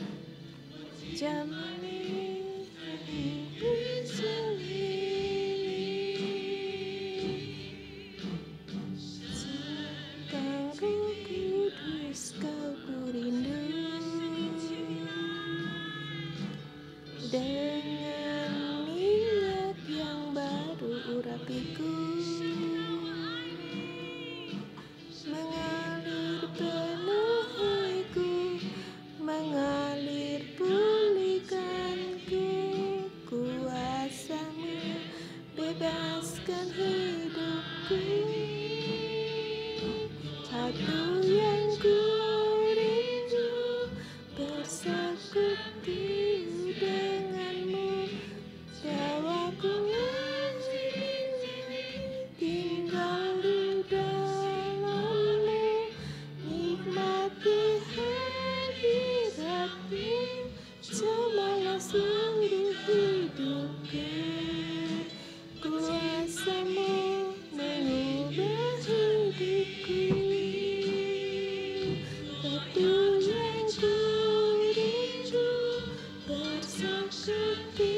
Dengan minyak yang baru urapiku, mengalir penuhiku, mengalir pulihkanku, kuasa-Mu bebaskan hidupku. Satu yang ku rindu bersekutu denganmu, jiwaku tinggal di dalam-Mu, nikmati hadirat-Mu semua seluruh hidupku. Kuasa-Mu mengubah hidupku. Satu yang ku rindu bersekutu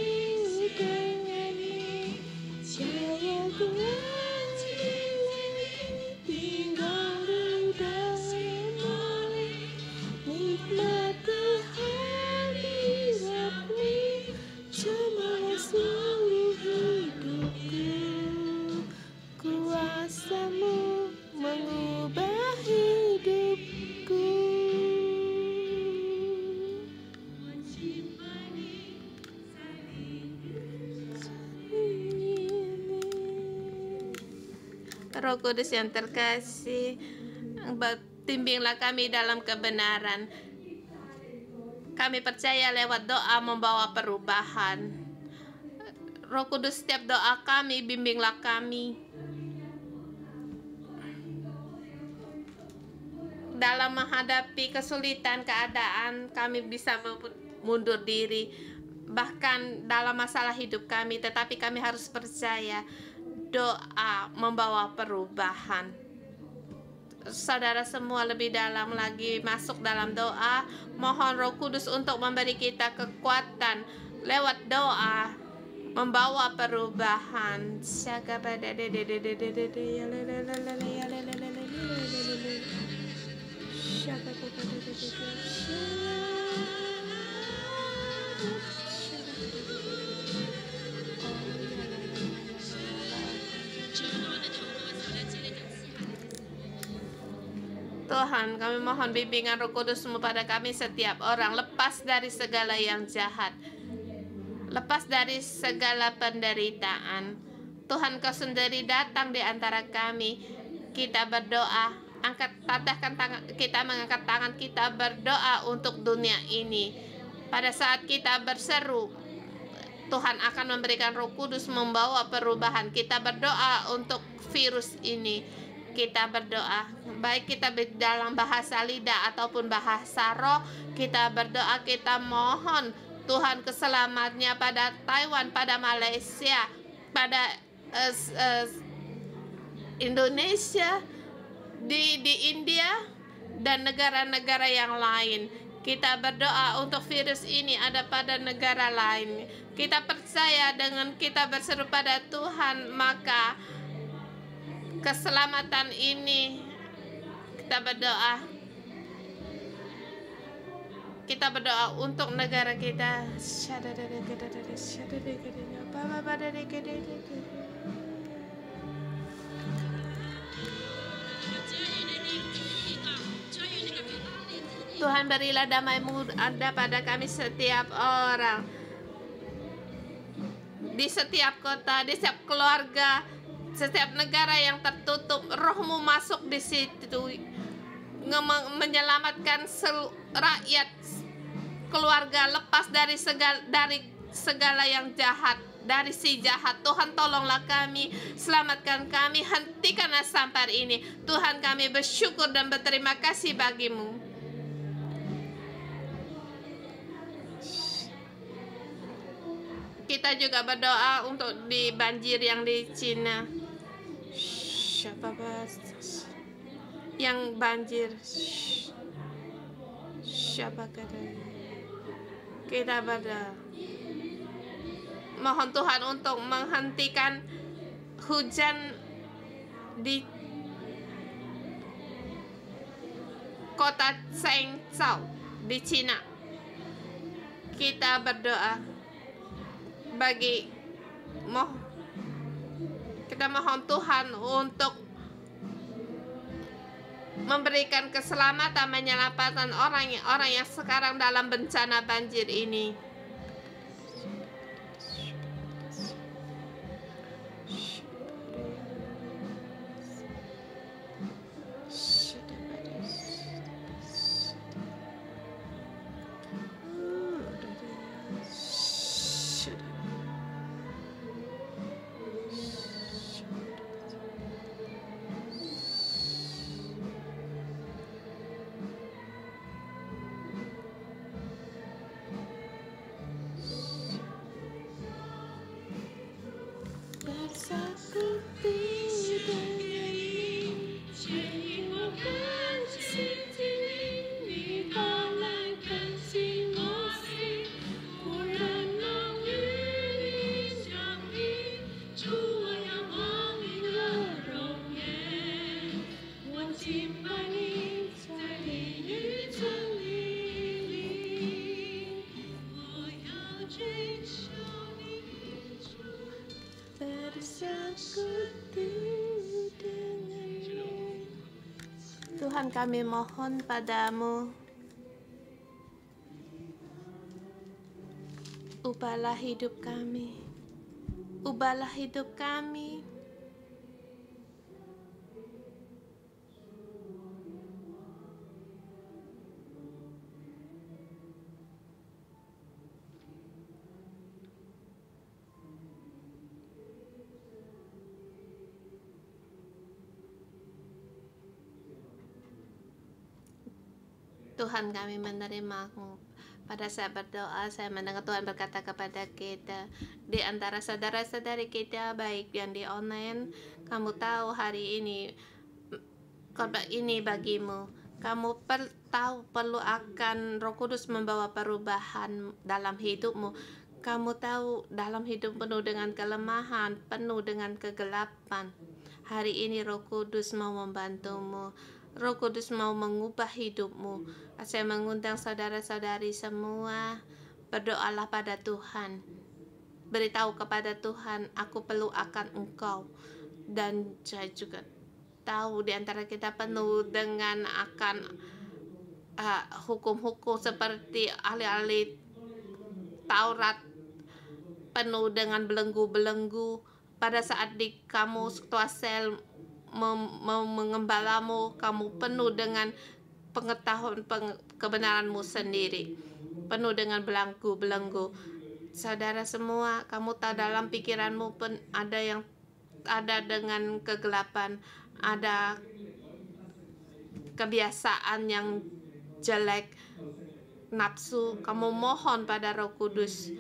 denganmu, jiwaku tinggal di dalam-Mu, nikmati hadirat-Mu semua seluruh hidupku. Kuasa-Mu mengubah hidupku. Roh Kudus yang terkasih, Bimbinglah kami dalam kebenaran. Kami percaya lewat doa membawa perubahan. Roh Kudus, setiap doa kami, bimbinglah kami dalam menghadapi kesulitan keadaan. Kami bisa mundur diri, bahkan dalam masalah hidup kami, tetapi kami harus percaya doa membawa perubahan. Saudara semua lebih dalam lagi masuk dalam doa. Mohon Roh Kudus untuk memberi kita kekuatan lewat doa membawa perubahan. Tuhan, kami mohon bimbingan Roh Kudus-Mu pada kami setiap orang, lepas dari segala yang jahat, lepas dari segala penderitaan. Tuhan, Kau sendiri datang di antara kami. Kita berdoa, patahkan tangan, kita mengangkat tangan, kita berdoa untuk dunia ini. Pada saat kita berseru, Tuhan akan memberikan Roh Kudus membawa perubahan. Kita berdoa untuk virus ini. Kita berdoa, baik kita dalam bahasa lidah ataupun bahasa roh, kita berdoa, kita mohon Tuhan keselamatannya pada Taiwan, pada Malaysia, pada Indonesia, di India, dan negara-negara yang lain. Kita berdoa untuk virus ini ada pada negara lain. Kita percaya dengan kita berseru pada Tuhan, maka keselamatan ini kita berdoa. Kita berdoa untuk negara kita. Tuhan, berilah damai-Mu ada pada kami setiap orang, di setiap kota, di setiap keluarga, setiap negara yang tertutup. Roh-Mu masuk di situ, menyelamatkan rakyat, keluarga, lepas dari segala yang jahat, dari si jahat. Tuhan, tolonglah kami, selamatkan kami, hentikanlah sampar ini. Tuhan, kami bersyukur dan berterima kasih bagi-Mu. Kita juga berdoa untuk di banjir yang di Cina. Yang banjir. Kita berdoa. Mohon Tuhan untuk menghentikan hujan di kota Zhengzhou di Cina. Kita berdoa kita mohon Tuhan untuk memberikan keselamatan, menyelamatkan orang yang sekarang dalam bencana banjir ini. Tuhan, kami mohon padamu, ubahlah hidup kami, ubahlah hidup kami. Tuhan, kami menerimamu. Pada saat berdoa, saya mendengar Tuhan berkata kepada kita, di antara saudara-saudari kita, baik yang di online, kamu tahu hari ini khotbah ini bagimu. Kamu tahu perlu akan Roh Kudus membawa perubahan dalam hidupmu. Kamu tahu dalam hidup penuh dengan kelemahan, penuh dengan kegelapan. Hari ini Roh Kudus mau membantumu. Roh Kudus mau mengubah hidupmu. Saya mengundang saudara-saudari semua, berdoalah pada Tuhan. Beritahu kepada Tuhan, aku perlu akan Engkau. Dan saya juga tahu di antara kita penuh dengan akan hukum-hukum seperti ahli-ahli Taurat, penuh dengan belenggu-belenggu. Pada saat di kamu ketua sel mengembalamu, kamu penuh dengan pengetahuan kebenaranmu sendiri, penuh dengan belenggu-belenggu. Saudara semua, kamu tahu dalam pikiranmu pun ada dengan kegelapan, ada kebiasaan yang jelek, nafsu. Kamu mohon pada Roh Kudus.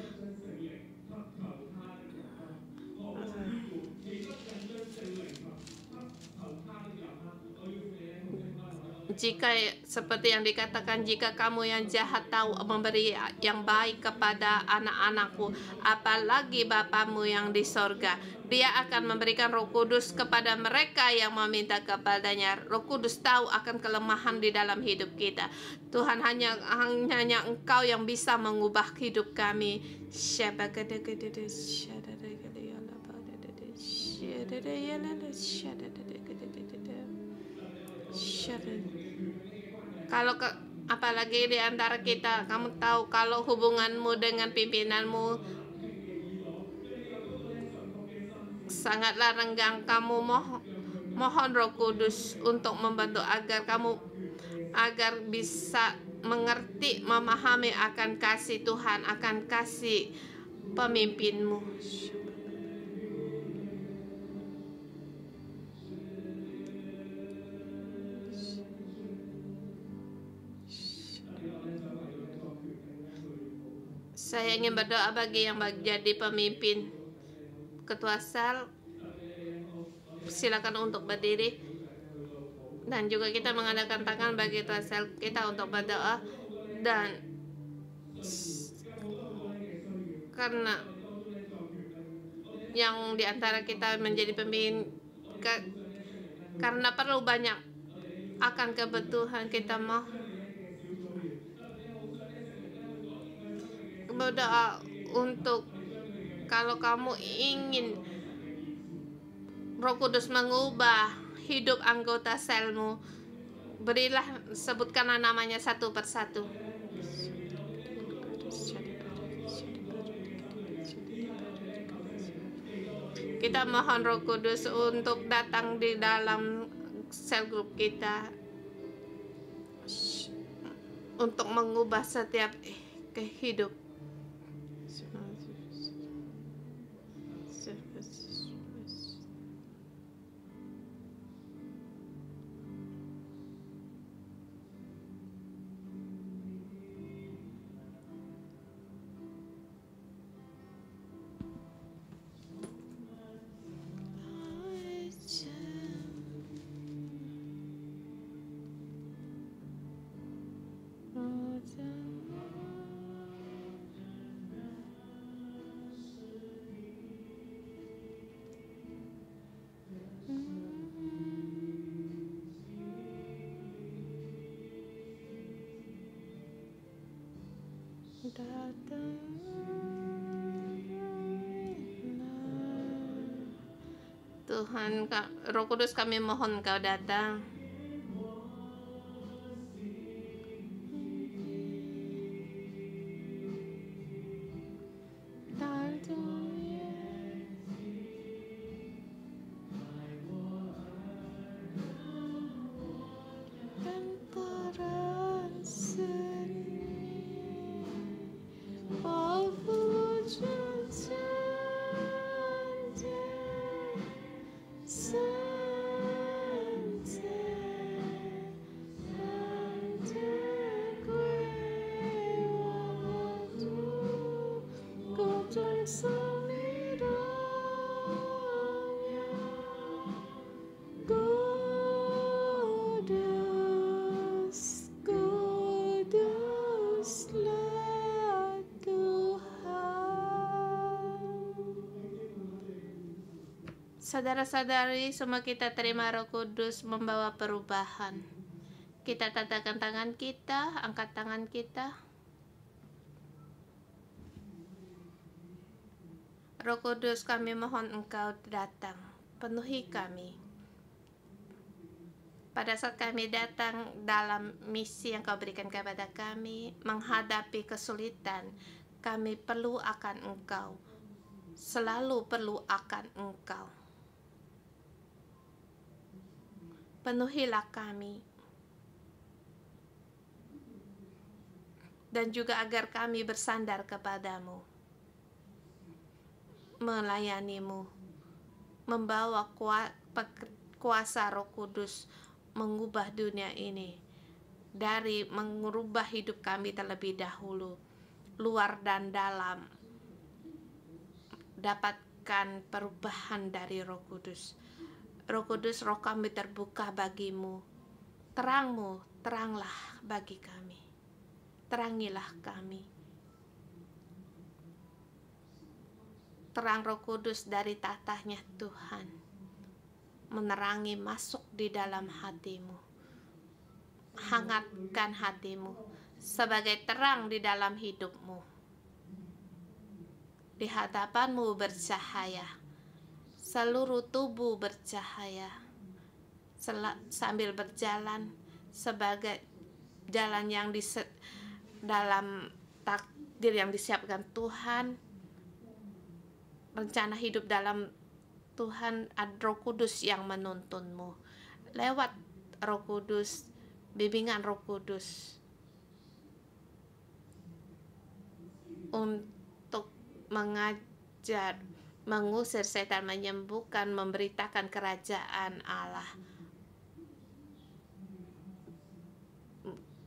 Jika seperti yang dikatakan, jika kamu yang jahat tahu memberi yang baik kepada anak-anakku, apalagi Bapamu yang di sorga, Dia akan memberikan Roh Kudus kepada mereka yang meminta kepadanya. Roh Kudus tahu akan kelemahan di dalam hidup kita. Tuhan, hanya Engkau yang bisa mengubah hidup kami. Kalau apalagi di antara kita, kamu tahu kalau hubunganmu dengan pimpinanmu sangatlah renggang, kamu mohon Roh Kudus untuk membantu agar bisa mengerti, memahami akan kasih Tuhan, akan kasih pemimpinmu. Saya ingin berdoa bagi yang jadi pemimpin ketua sel. Silakan untuk berdiri, dan juga kita mengadakan tangan bagi ketua sel kita untuk berdoa. Dan karena yang diantara kita menjadi pemimpin, karena perlu banyak akan kebutuhan, kita mau berdoa untuk, kalau kamu ingin Roh Kudus mengubah hidup anggota selmu, berilah, sebutkanlah namanya satu persatu. Kita mohon Roh Kudus untuk datang di dalam sel grup kita, untuk mengubah setiap kehidupan. Tuhan, Roh Kudus, kami mohon Kau datang. seliranya, kudus, kuduslah Tuhan. Saudara-saudari, semua kita terima Roh Kudus membawa perubahan. Kita tatakan tangan kita, angkat tangan kita. Roh Kudus, kami mohon Engkau datang, penuhi kami. Pada saat kami datang dalam misi yang Kau berikan kepada kami, menghadapi kesulitan, kami perlu akan Engkau, selalu perlu akan Engkau. Penuhilah kami, dan juga agar kami bersandar kepadamu, melayanimu, membawa kuasa Roh Kudus mengubah dunia ini, dari mengubah hidup kami terlebih dahulu, luar dan dalam, dapatkan perubahan dari Roh Kudus. Roh Kudus, roh kami terbuka bagimu, terangmu, teranglah bagi kami, terangilah kami. Terang Roh Kudus dari tatahnya Tuhan menerangi masuk di dalam hatimu, hangatkan hatimu sebagai terang di dalam hidupmu. Di hadapanmu bercahaya, seluruh tubuh bercahaya, sambil berjalan sebagai jalan yang dalam takdir yang disiapkan Tuhan. Rencana hidup dalam Tuhan, ada Roh Kudus yang menuntunmu. Lewat Roh Kudus, bimbingan Roh Kudus untuk mengajar, mengusir setan, menyembuhkan, memberitakan kerajaan Allah,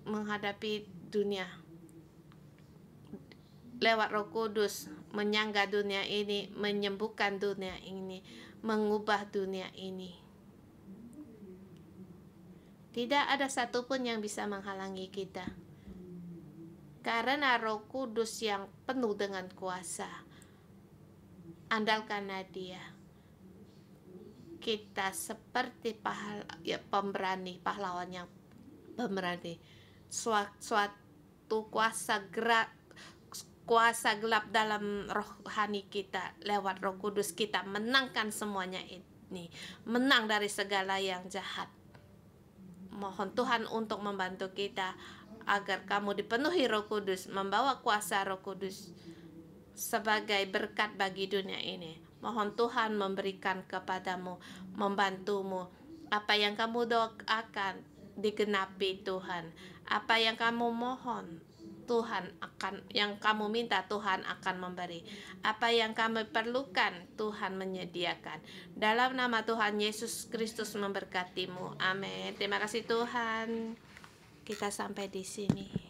menghadapi dunia. Lewat Roh Kudus menyangga dunia ini, menyembuhkan dunia ini, mengubah dunia ini. Tidak ada satupun yang bisa menghalangi kita, karena Roh Kudus yang penuh dengan kuasa. Andalkanlah Dia. Kita seperti pemberani, pahlawan yang pemberani. Suatu kuasa gelap dalam rohani kita, lewat Roh Kudus kita menangkan semuanya ini, menang dari segala yang jahat. Mohon Tuhan untuk membantu kita agar kamu dipenuhi Roh Kudus, membawa kuasa Roh Kudus sebagai berkat bagi dunia ini. Mohon Tuhan memberikan kepadamu, membantumu. Apa yang kamu doakan digenapi Tuhan. Apa yang kamu mohon, Tuhan akan, yang kamu minta Tuhan akan memberi. Apa yang kamu perlukan Tuhan menyediakan. Dalam nama Tuhan Yesus Kristus memberkatimu. Amin. Terima kasih Tuhan. Kita sampai di sini.